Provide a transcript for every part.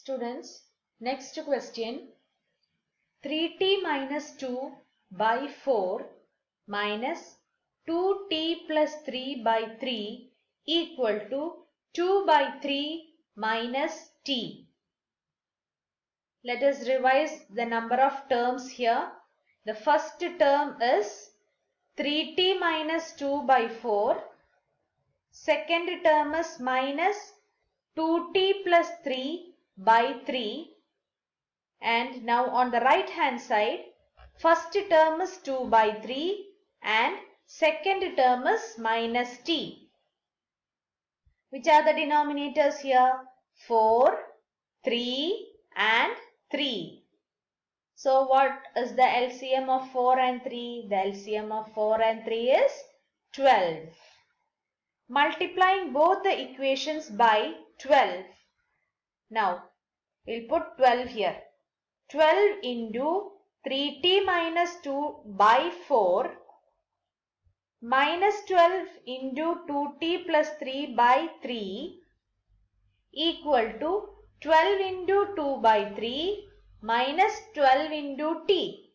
Students, next question. 3t minus 2 by 4 minus 2t plus 3 by 3 equal to 2 by 3 minus t. Let us revise the number of terms here. The first term is 3t minus 2 by 4. Second term is minus 2t plus 3 by 3. And now on the right hand side, first term is 2 by 3 and second term is minus t. Which are the denominators here? 4, 3 and 3. So what is the LCM of 4 and 3? The LCM of 4 and 3 is 12. Multiplying both the equations by 12. Now, we'll put 12 here. 12 into 3t minus 2 by 4 minus 12 into 2t plus 3 by 3 equal to 12 into 2 by 3 minus 12 into t.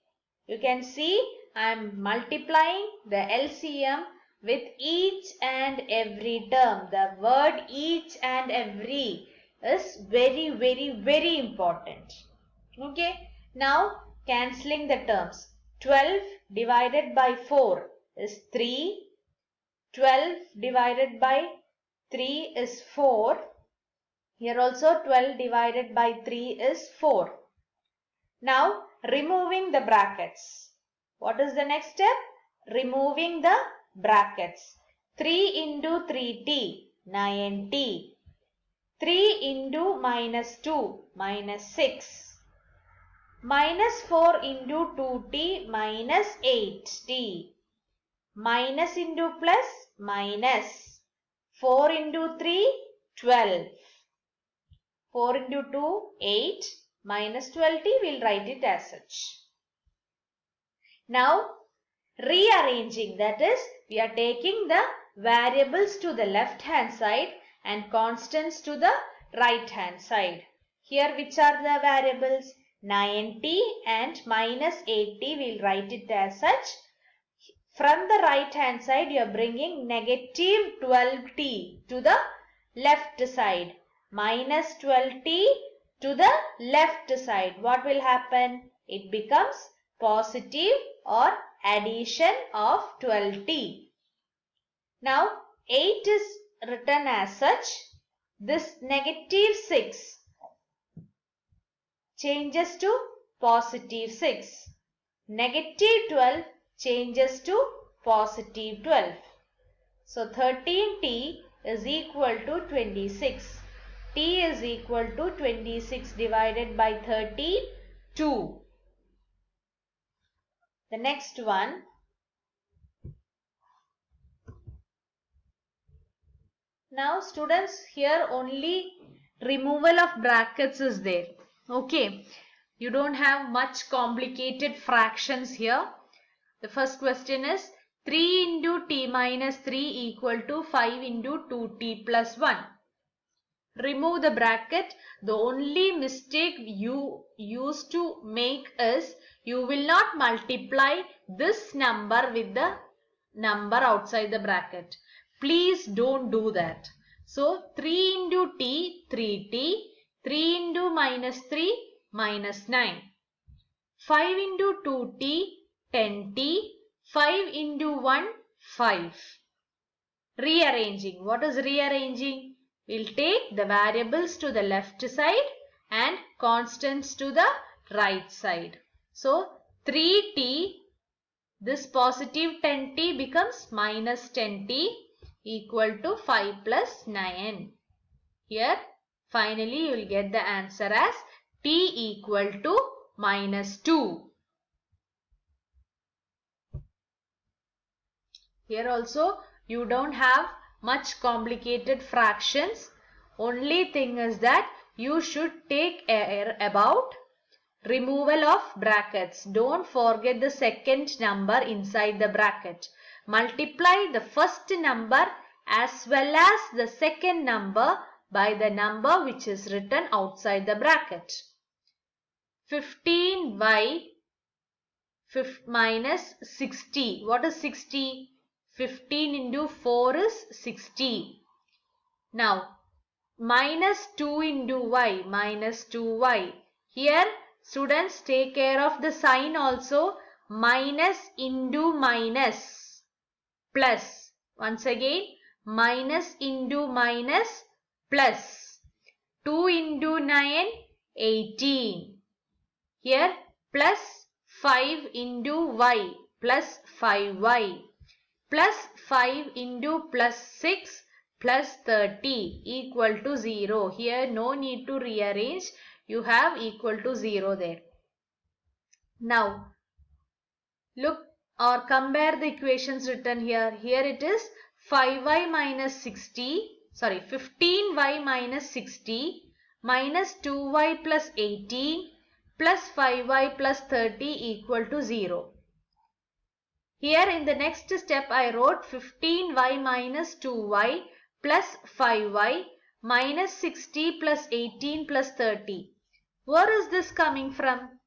You can see I am multiplying the LCM with each and every term. The word each and every is very, very important. Okay, now cancelling the terms. 12 divided by 4 is 3. 12 divided by 3 is 4. Here also 12 divided by 3 is 4. Now removing the brackets. What is the next step? Removing the brackets. 3 into 3t, 9t. 3 into minus 2, minus 6. Minus 4 into 2t minus 8t. Minus into plus minus. 4 into 3, 12. 4 into 2, 8. Minus 12t, we will write it as such. Now, rearranging, that is, we are taking the variables to the left hand side and constants to the right hand side. Here, which are the variables? 9t and minus 8t, we will write it as such. From the right hand side, you are bringing negative 12t to the left side. Minus 12t to the left side. What will happen? It becomes positive or addition of 12t. Now, 8 is written as such. This negative 6 changes to positive 6. Negative 12 changes to positive 12. So 13t is equal to 26. T is equal to 26 divided by 13, 2. The next one. Now students, here only removal of brackets is there. Okay, you don't have much complicated fractions here. The first question is 3 into t minus 3 equal to 5 into 2t plus 1. Remove the bracket. The only mistake you used to make is you will not multiply this number with the number outside the bracket. Please don't do that. So 3 into t, 3t. 3 into minus 3, minus 9. 5 into 2t, 10t. 5 into 1, 5. Rearranging. What is rearranging? We'll take the variables to the left side and constants to the right side. So 3t, this positive 10t becomes minus 10t equal to 5 plus 9. Here finally you will get the answer as t equal to minus 2. Here also you don't have much complicated fractions. Only thing is that you should take care about removal of brackets. Don't forget the second number inside the bracket. Multiply the first number as well as the second number by the number which is written outside the bracket. 15y minus 60. What is 60? 15 into 4 is 60. Now, minus 2 into y, minus 2y. Here, students, take care of the sign also. Minus into minus, plus. Once again, minus into minus, plus. 2 into 9, 18. Here, plus 5 into y, plus 5y. Plus 5 into plus 6 plus 30 equal to 0. Here no need to rearrange. You have equal to 0 there. Now look or compare the equations written here. Here it is 5y minus 60. Sorry, 15y minus 60 minus 2y plus 18 plus 5y plus 30 equal to 0. Here in the next step I wrote 15y minus 2y plus 5y minus 60 plus 18 plus 30. Where is this coming from?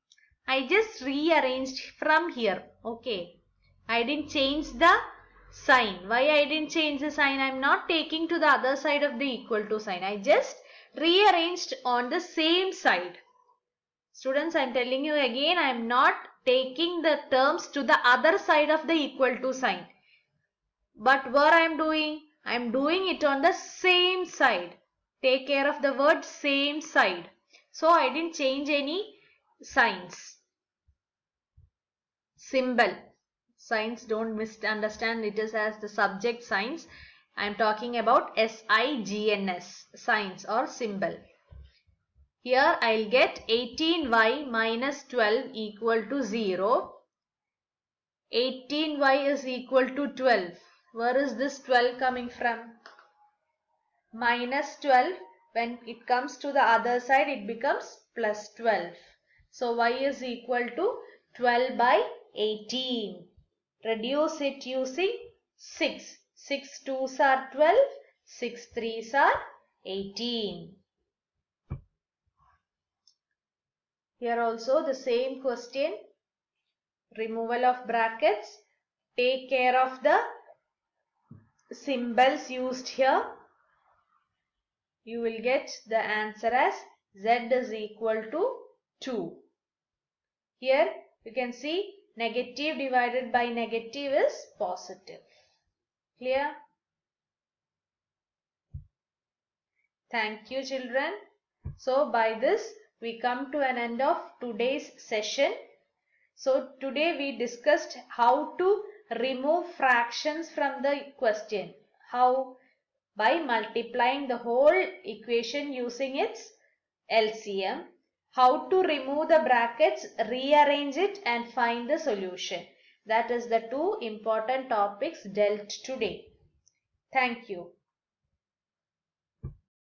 I just rearranged from here. Okay. I didn't change the sign. Why I didn't change the sign? I am not taking to the other side of the equal to sign. I just rearranged on the same side. Students, I am telling you again, I am not taking the terms to the other side of the equal to sign. But where I am doing? I am doing it on the same side. Take care of the word same side. So I didn't change any signs. Symbol. Signs, don't misunderstand it is as the subject signs. I am talking about S-I-G-N-S. Signs or symbol. Here I'll get 18y minus 12 equal to 0. 18y is equal to 12. Where is this 12 coming from? Minus 12. When it comes to the other side, it becomes plus 12. So y is equal to 12 by 18. Reduce it using 6. 6 2s are 12. 6 3s are 18. Here also the same question. Removal of brackets. Take care of the symbols used here. You will get the answer as z is equal to 2. Here you can see negative divided by negative is positive. Clear? Thank you, children. So by this we come to an end of today's session. So today we discussed how to remove fractions from the question. How? By multiplying the whole equation using its LCM. How to remove the brackets, rearrange it and find the solution. That is the two important topics dealt today. Thank you.